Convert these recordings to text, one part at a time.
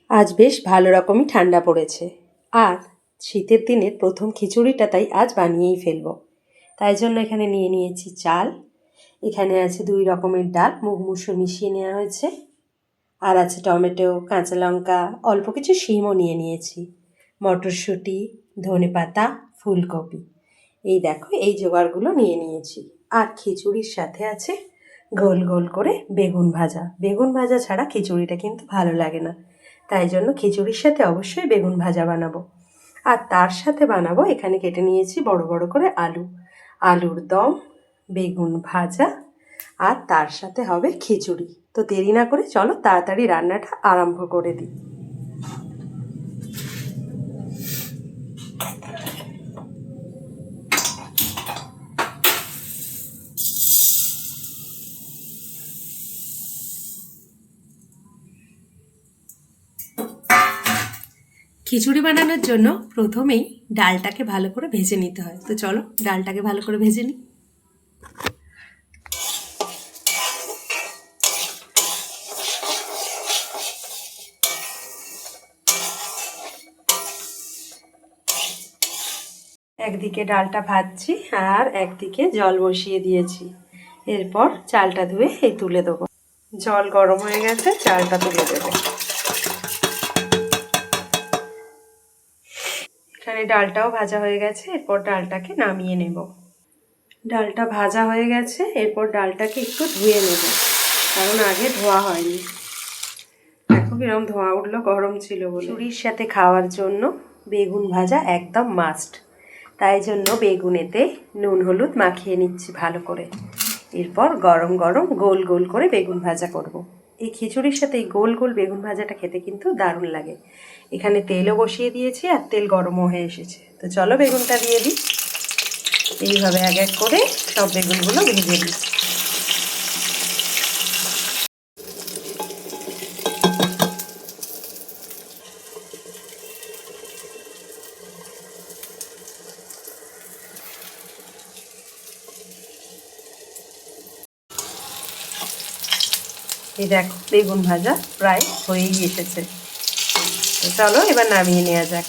আজ বেশ ভালো রকমই ঠান্ডা পড়েছে, আর শীতের দিনের প্রথম খিচুড়িটা তাই আজ বানিয়েই ফেলবো। তাই জন্য এখানে নিয়ে নিয়েছি চাল, এখানে আছে 2 রকমের ডাল, মুগ মুসুর মিশিয়ে নেওয়া হয়েছে, আর আছে টমেটো, কাঁচা লঙ্কা, অল্প কিছু শিমও নিয়ে নিয়েছি, মটরশুঁটি, ধনেপাতা, ফুলকপি। এই দেখো এই জোগাড়গুলো নিয়ে নিয়েছি। আর খিচুড়ির সাথে আছে গোল গোল করে বেগুন ভাজা। বেগুন ভাজা ছাড়া খিচুড়িটা কিন্তু ভালো লাগে না, তাই জন্য খিচুড়ির সাথে অবশ্যই বেগুন ভাজা বানাবো। আর তার সাথে বানাবো, এখানে কেটে নিয়েছি বড় বড় করে আলু, আলুর দম, বেগুন ভাজা, আর তার সাথে হবে খিচুড়ি। তো দেরি না করে চলো তাড়াতাড়ি রান্নাটা আরম্ভ করে দিই। খিচুড়ি বানানোর জন্য প্রথমেই ডালটাকে ভালো করে ভেজে নিতে হয়। তো চলো ডালটাকে ভালো করে ভেজে নিই। একদিকে ডালটা ভাজছি আর একদিকে জল বসিয়ে দিয়েছি। এরপর চালটা ধুয়ে তুলে দেবো। জল গরম হয়ে গেছে, চালটা তুলে দেবো। এখানে ডালটাও ভাজা হয়ে গেছে, এরপর ডালটাকে নামিয়ে নেব। ডালটা ভাজা হয়ে গেছে, এরপর ডালটাকে একটু ধুয়ে নেব, কারণ আগে ধোয়া হয়নি। দেখো কিরকম ধোয়া উঠলো, গরম ছিল বলে। খিচুড়ির সাথে খাওয়ার জন্য বেগুন ভাজা একদম মাস্ট, তাই জন্য বেগুনেতে নুন হলুদ মাখিয়ে নিচ্ছি ভালো করে। এরপর গরম গরম গোল গোল করে বেগুন ভাজা করব। এই খিচুড়ির সাথে এই গোল গোল বেগুন ভাজাটা খেতে কিন্তু দারুণ লাগে। এখানে তেলও বসিয়ে দিয়েছি আর তেল গরমও হয়ে এসেছে। তো চলো বেগুনটা দিয়ে দিই। এইভাবে এক এক করে সব বেগুনগুলো ভেজে দিই। এই দেখো বেগুন ভাজা প্রায় হয়েই এসেছে। তো চলো এবার নামিয়ে নেওয়া যাক।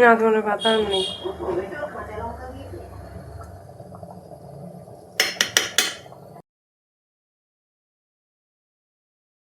না, ধনে পাতা নেই।